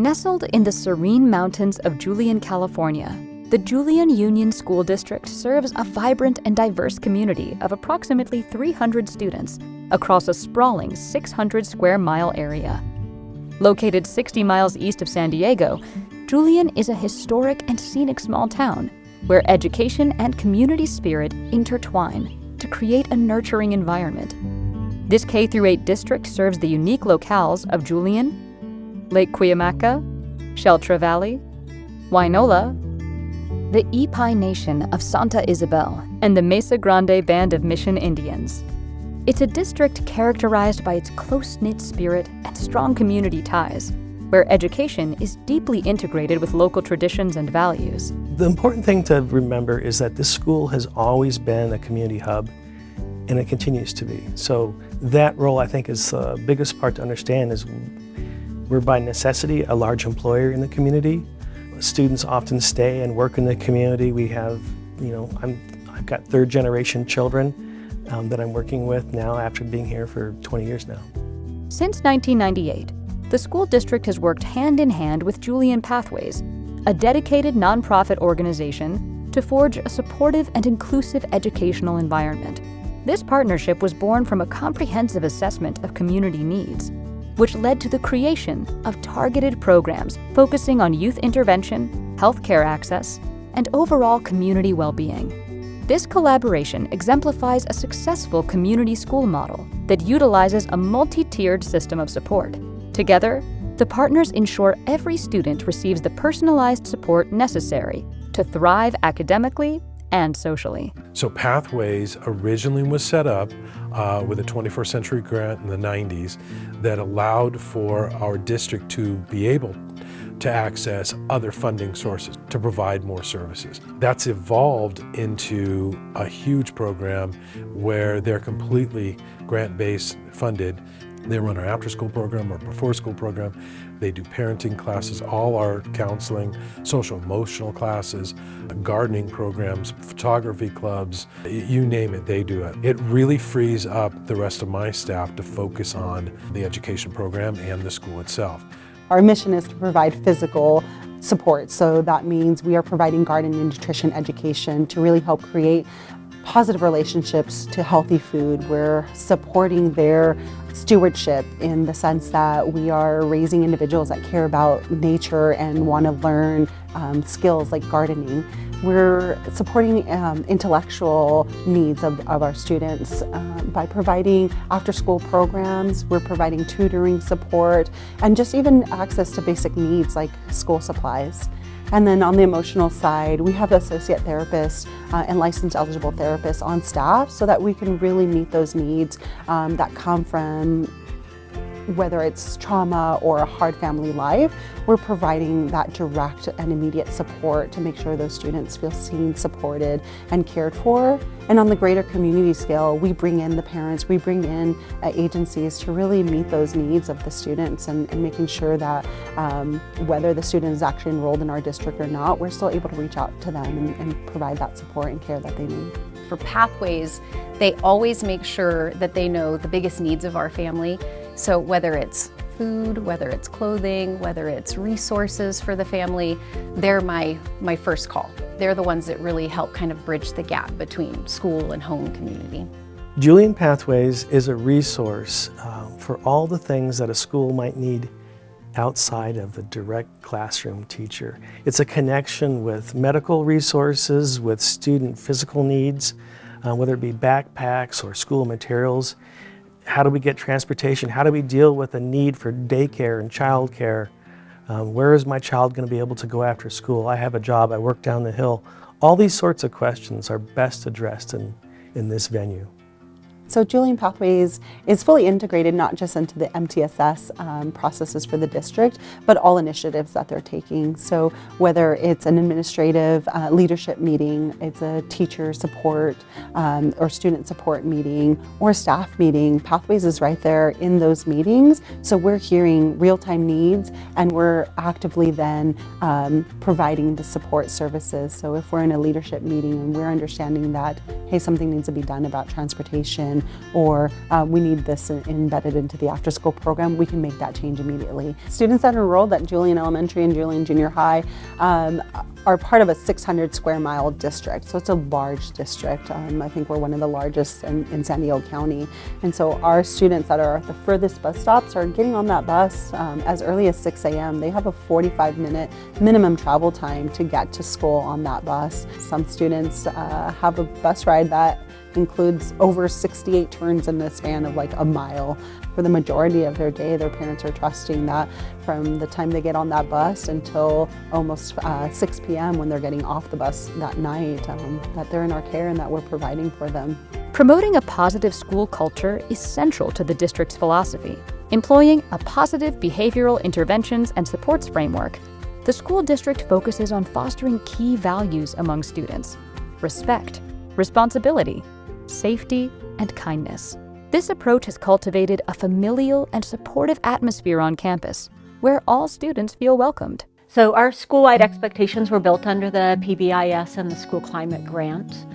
Nestled in the serene mountains of Julian, California, the Julian Union School District serves a vibrant and diverse community of approximately 300 students across a sprawling 600 square mile area. Located 60 miles east of San Diego, Julian is a historic and scenic small town where education and community spirit intertwine to create a nurturing environment. This K-8 district serves the unique locales of Julian, Lake Cuyamaca, Sheltra Valley, Wainola, the Ipai Nation of Santa Isabel, and the Mesa Grande Band of Mission Indians. It's a district characterized by its close-knit spirit and strong community ties, where education is deeply integrated with local traditions and values. The important thing to remember is that this school has always been a community hub, and it continues to be. So that role, I think, is the biggest part to understand is we're by necessity a large employer in the community. Students often stay and work in the community. We have, I've got third generation children that I'm working with now after being here for 20 years now. Since 1998, the school district has worked hand in hand with Julian Pathways, a dedicated nonprofit organization to forge a supportive and inclusive educational environment. This partnership was born from a comprehensive assessment of community needs, which led to the creation of targeted programs focusing on youth intervention, healthcare access, and overall community well-being. This collaboration exemplifies a successful community school model that utilizes a multi-tiered system of support. Together, the partners ensure every student receives the personalized support necessary to thrive academically and socially. So Pathways originally was set up with a 21st Century Grant in the 90s that allowed for our district to be able to access other funding sources to provide more services. That's evolved into a huge program where they're completely grant-based funded. They run our after-school program, our before-school program. They do parenting classes, all our counseling, social-emotional classes, gardening programs, photography clubs, you name it, they do it. It really frees up the rest of my staff to focus on the education program and the school itself. Our mission is to provide physical support, so that means we are providing garden and nutrition education to really help create positive relationships to healthy food. We're supporting their stewardship in the sense that we are raising individuals that care about nature and want to learn skills like gardening. We're supporting intellectual needs of our students by providing after-school programs. We're providing tutoring support and just even access to basic needs like school supplies. And then on the emotional side, we have associate therapists and licensed eligible therapists on staff so that we can really meet those needs that come from whether it's trauma or a hard family life. We're providing that direct and immediate support to make sure those students feel seen, supported, and cared for. And on the greater community scale, we bring in the parents, we bring in agencies to really meet those needs of the students and making sure that whether the student is actually enrolled in our district or not, we're still able to reach out to them and provide that support and care that they need. For Pathways, they always make sure that they know the biggest needs of our family. So whether it's food, whether it's clothing, whether it's resources for the family, they're my first call. They're the ones that really help kind of bridge the gap between school and home community. Julian Pathways is a resource for all the things that a school might need outside of the direct classroom teacher. It's a connection with medical resources, with student physical needs, whether it be backpacks or school materials. How do we get transportation? How do we deal with the need for daycare and childcare? Where is my child going to be able to go after school? I have a job, I work down the hill. All these sorts of questions are best addressed in this venue. So Julian Pathways is fully integrated not just into the MTSS processes for the district, but all initiatives that they're taking. So whether it's an administrative leadership meeting, it's a teacher support or student support meeting, or staff meeting, Pathways is right there in those meetings. So we're hearing real-time needs and we're actively then providing the support services. So if we're in a leadership meeting and we're understanding that, hey, something needs to be done about transportation or we need this embedded into the after-school program, we can make that change immediately. Students that are enrolled at Julian Elementary and Julian Junior High are part of a 600 square mile district, so it's a large district. I think we're one of the largest in San Diego County, and so our students that are at the furthest bus stops are getting on that bus as early as 6 a.m. They have a 45-minute minimum travel time to get to school on that bus. Some students have a bus ride that includes over 68 turns in the span of like a mile. For the majority of their day, their parents are trusting that from the time they get on that bus until almost 6 p.m. when they're getting off the bus that night, that they're in our care and that we're providing for them. Promoting a positive school culture is central to the district's philosophy. Employing a positive behavioral interventions and supports framework, the school district focuses on fostering key values among students: respect, responsibility, safety, and kindness. This approach has cultivated a familial and supportive atmosphere on campus, where all students feel welcomed. So our school-wide expectations were built under the PBIS and the School Climate Grant.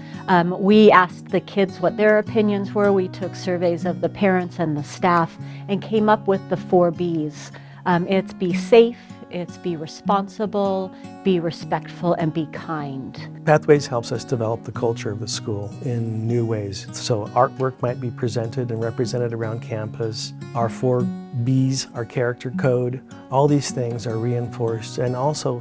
We asked the kids what their opinions were. We took surveys of the parents and the staff and came up with the 4 Bs. It's be safe, it's be responsible, be respectful, and be kind. Pathways helps us develop the culture of the school in new ways. So artwork might be presented and represented around campus. Our 4 Bs, our character code, all these things are reinforced and also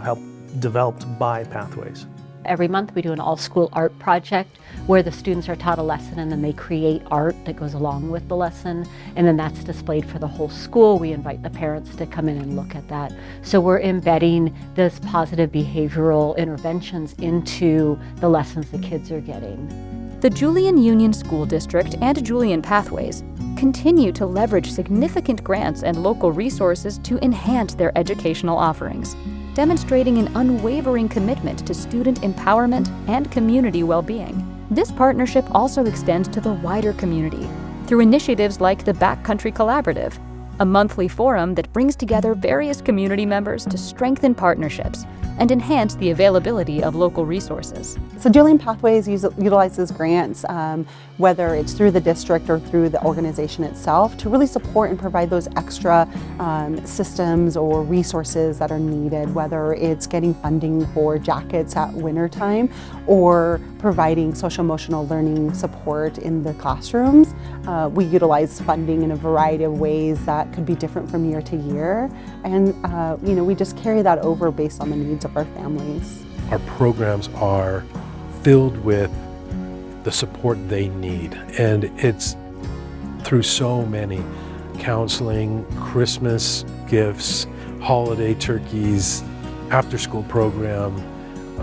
developed by Pathways. Every month we do an all-school art project where the students are taught a lesson and then they create art that goes along with the lesson, and then that's displayed for the whole school. We invite the parents to come in and look at that. So we're embedding this positive behavioral interventions into the lessons the kids are getting. The Julian Union School District and Julian Pathways continue to leverage significant grants and local resources to enhance their educational offerings, demonstrating an unwavering commitment to student empowerment and community well-being. This partnership also extends to the wider community through initiatives like the Backcountry Collaborative, a monthly forum that brings together various community members to strengthen partnerships and enhance the availability of local resources. So Julian Pathways utilizes grants, whether it's through the district or through the organization itself, to really support and provide those extra systems or resources that are needed, whether it's getting funding for jackets at wintertime or providing social-emotional learning support in the classrooms. We utilize funding in a variety of ways that could be different from year to year, and we just carry that over based on the needs of our families. Our programs are filled with the support they need, and it's through so many: counseling, Christmas gifts, holiday turkeys, after-school program,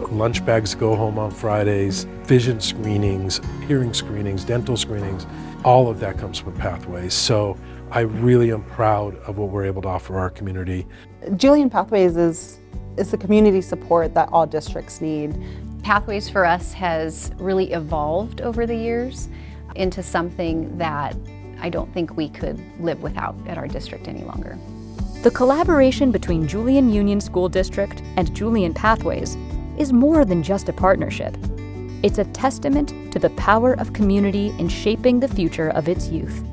lunch bags go home on Fridays, vision screenings, hearing screenings, dental screenings. All of that comes from Pathways. So I really am proud of what we're able to offer our community. Julian Pathways is the community support that all districts need. Pathways for us has really evolved over the years into something that I don't think we could live without at our district any longer. The collaboration between Julian Union School District and Julian Pathways is more than just a partnership. It's a testament to the power of community in shaping the future of its youth.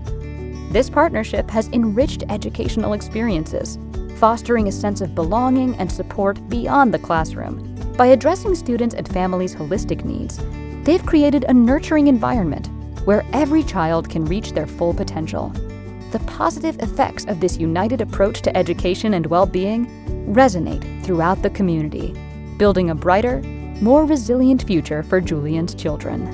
This partnership has enriched educational experiences, fostering a sense of belonging and support beyond the classroom. By addressing students' and families' holistic needs, they've created a nurturing environment where every child can reach their full potential. The positive effects of this united approach to education and well-being resonate throughout the community, building a brighter, more resilient future for Julian's children.